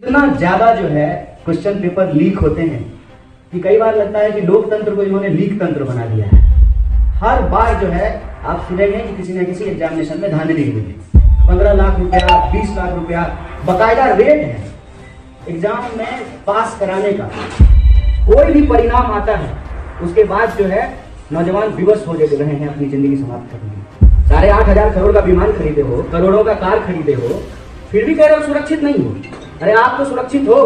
इतना ज्यादा जो है क्वेश्चन पेपर लीक होते हैं कि कई बार लगता है कि लोकतंत्र को इन्होंने लीक तंत्र बना दिया है। हर बार जो है आप सुनेंगे कि किसी न किसी एग्जामिनेशन में धांधली हुई है। 15 लाख रुपया, 20 लाख रुपया बकायदा रेट है एग्जाम में पास कराने का। कोई भी परिणाम आता है उसके बाद जो है नौजवान विवश हो रहे हैं अपनी जिंदगी समाप्त करने में। 8,500 करोड़ का विमान खरीदे हो, करोड़ों का कार खरीदे हो, फिर भी कह रहे हो सुरक्षित नहीं हो। अरे आप तो सुरक्षित हो,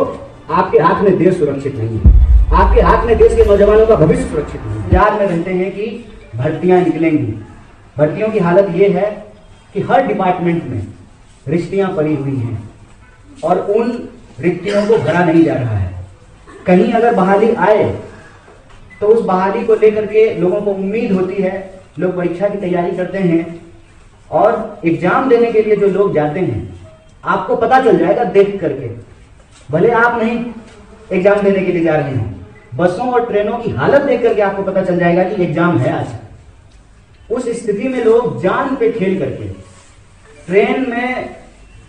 आपके हाथ में देश सुरक्षित नहीं है। आपके हाथ में देश के नौजवानों का भविष्य सुरक्षित नहीं है। इंतजार में रहते हैं कि भर्तियां निकलेंगी। भर्तियों की हालत ये है कि हर डिपार्टमेंट में रिश्तियां पड़ी हुई हैं और उन रिक्तियों को भरा नहीं जा रहा है। कहीं अगर बहाली आए तो उस बहाली को लेकर के लोगों को उम्मीद होती है, लोग परीक्षा की तैयारी करते हैं और एग्जाम देने के लिए जो लोग जाते हैं आपको पता चल जाएगा देख करके, भले आप नहीं एग्जाम देने के लिए जा रहे हैं, बसों और ट्रेनों की हालत देख करके आपको पता चल जाएगा कि एग्जाम है आज। उस स्थिति में लोग जान पे खेल करके ट्रेन में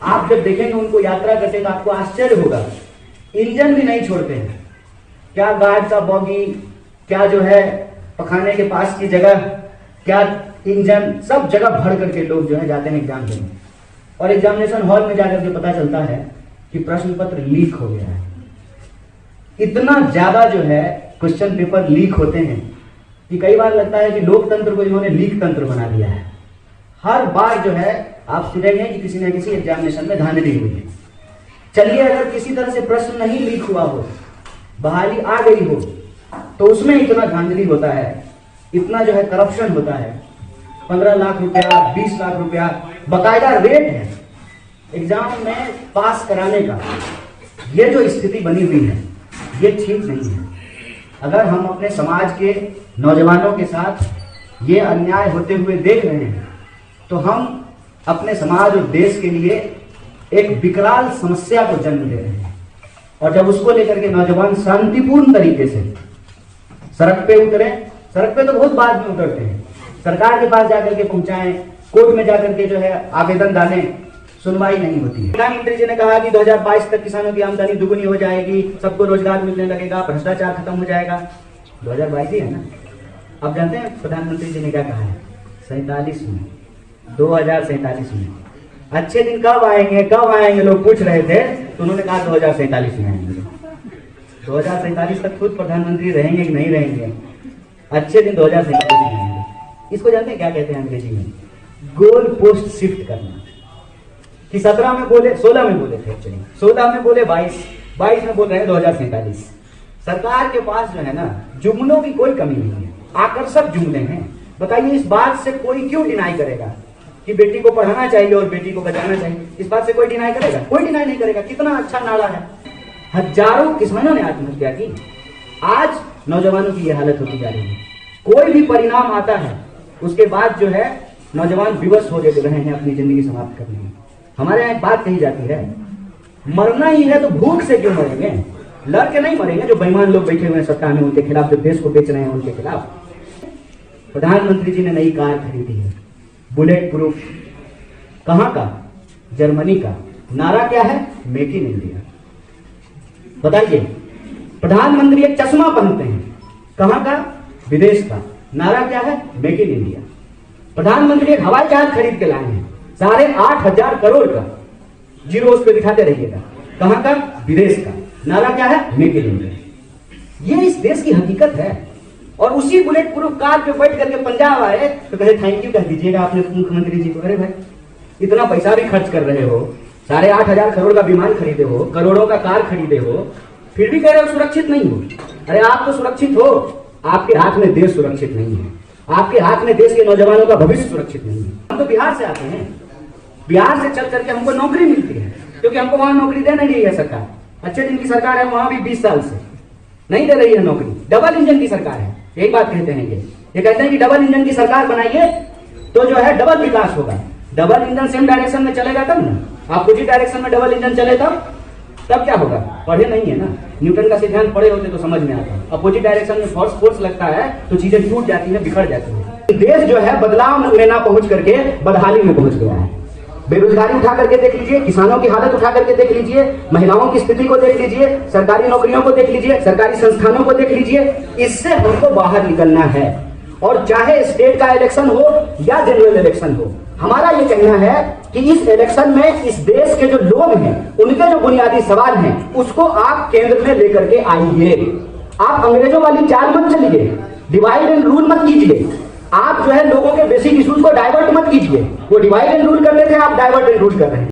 आप जब देखेंगे उनको यात्रा करते तो आपको आश्चर्य होगा, इंजन भी नहीं छोड़ते हैं। क्या गार्ड का बॉगी, क्या जो है पखाने के पास की जगह, क्या इंजन, सब जगह भर करके लोग जो है जाते हैं एग्जाम देने। और एग्जामिनेशन हॉल में जाकर के पता चलता है कि प्रश्न पत्र लीक हो गया है। इतना ज्यादा जो है क्वेश्चन पेपर लीक होते हैं कि कई बार लगता है कि लोकतंत्र को इन्होंने लीक तंत्र बना दिया है। हर बार जो है आप सुनेंगे कि किसी न किसी एग्जामिनेशन में धांधली हुई है। चलिए अगर किसी तरह से प्रश्न नहीं लीक हुआ हो, बहाली आ गई हो, तो उसमें इतना धांधली होता है, इतना जो है करप्शन होता है। 15 लाख रुपया, 20 लाख रुपया बकायदा रेट है एग्जाम में पास कराने का। ये जो स्थिति बनी हुई है ये ठीक नहीं है। अगर हम अपने समाज के नौजवानों के साथ ये अन्याय होते हुए देख रहे हैं तो हम अपने समाज और देश के लिए एक विकराल समस्या को जन्म दे रहे हैं। और जब उसको लेकर के नौजवान शांतिपूर्ण तरीके से सड़क पे उतरे, सड़क पे तो बहुत बाद में उतरते हैं, सरकार के पास जाकर के पहुंचाएं, कोर्ट में जाकर के जो है आवेदन डालें, सुनवाई नहीं होती है। प्रधानमंत्री जी ने कहा कि 2022 तक किसानों की आमदनी दुगुनी हो जाएगी, सबको रोजगार मिलने लगेगा, भ्रष्टाचार खत्म हो जाएगा। 2022 ही है ना। अब जानते हैं प्रधानमंत्री जी ने क्या कहा है? 47 में, 2047 में। अच्छे दिन कब आएंगे, कब आएंगे लोग पूछ रहे थे, तो उन्होंने कहा 2047 में आएंगे। 2047 तक खुद प्रधानमंत्री रहेंगे कि नहीं रहेंगे? अच्छे दिन 2047 में आएंगे। इसको जानते हैं क्या कहते हैं अंग्रेजी में? गोल पोस्ट शिफ्ट करना। कि 17 में बोले, 16 में बोले थे एक्चुअली, 16 में बोले 22 में बोल रहे हैं 2047। सरकार के पास जो है ना जुमलों की कोई कमी नहीं है, आकर्षक जुमले हैं। बताइए इस बात से कोई क्यों डिनाई करेगा कि बेटी को पढ़ाना चाहिए और बेटी को बचाना चाहिए? इस बात से कोई डिनाई करेगा? कोई डिनाई नहीं करेगा। कितना अच्छा नारा है। हजारों किसानों ने आत्महत्या की, आज नौजवानों की यह हालत होती जा रही है। कोई भी परिणाम आता है उसके बाद जो है नौजवान विवश हो रहे हैं अपनी जिंदगी समाप्त करने में। हमारे यहाँ एक बात कही जाती है, मरना ही है तो भूख से क्यों मरेंगे, लड़ के नहीं मरेंगे। जो बेईमान लोग बैठे हुए हैं सत्ता में उनके खिलाफ, जो देश को बेच रहे हैं उनके खिलाफ। प्रधानमंत्री जी ने नई कार खरीदी है, बुलेट प्रूफ। कहां का? जर्मनी का। नारा क्या है? Make in India. बताइए, प्रधानमंत्री एक चश्मा पहनते हैं, कहां का? विदेश का। नारा क्या है? Make in India. प्रधानमंत्री एक हवाई जहाज खरीद के लाए हैं 8,500 करोड़ का, जीरो उस पर दिखाते रहिएगा, कहां का? विदेश का। नारा क्या है? Make in India. ये इस देश की हकीकत है। और उसी बुलेट प्रूफ कार पे बैठ करके पंजाब आए तो कहे थैंक यू कह दीजिएगा आपने मुख्यमंत्री जी को। अरे भाई, इतना पैसा भी खर्च कर रहे हो, 8,500 करोड़ का विमान खरीदे हो, करोड़ों का कार खरीदे हो, फिर भी कह रहे हो सुरक्षित नहीं हो। अरे आप तो सुरक्षित हो, आपके हाथ में देश सुरक्षित नहीं है। आपके हाथ में देश के नौजवानों का भविष्य सुरक्षित नहीं है। हम तो बिहार से आते हैं, बिहार से चल करके हमको नौकरी मिलती है, क्योंकि हमको वहां नौकरी दे नहीं रही है सरकार। अच्छे दिन की सरकार है, वहां भी 20 साल से नहीं दे रही है नौकरी। डबल इंजन की सरकार है, यही बात कहते हैं। ये कहते हैं कि डबल इंजन की सरकार बनाइए तो जो है डबल विकास होगा। डबल इंजन सेम डायरेक्शन में चलेगा तब ना। अपोजिट डायरेक्शन में डबल इंजन चले तब क्या होगा? पढ़े नहीं है ना, न्यूटन का सिद्धांत पढ़े होते तो समझ में आता है। अपोजिट डायरेक्शन में फोर्स लगता है तो चीजें टूट जाती है, बिखर जाती है। देश जो है बदलाव में ना पहुंच करके बदहाली में पहुंच गया है। बेरोजगारी उठा करके देख लीजिए, किसानों की हालत उठा करके देख लीजिए, महिलाओं की स्थिति को देख लीजिए, सरकारी नौकरियों को देख लीजिए, सरकारी संस्थानों को देख लीजिए। इससे हमको बाहर निकलना है, और चाहे स्टेट का इलेक्शन हो या जनरल इलेक्शन हो, हमारा ये कहना है कि इस इलेक्शन में इस देश के जो लोग हैं, उनके जो बुनियादी सवाल हैं, उसको आप केंद्र में लेकर के आइए। आप अंग्रेजों वाली चाल मत चलिए, डिवाइड एंड रूल मत कीजिए। आप जो है लोगों के बेसिक इश्यूज को डाइवर्ट मत कीजिए। वो डिवाइड एंड रूल कर रहे थे, आप डाइवर्ट एंड रूल कर रहे हैं।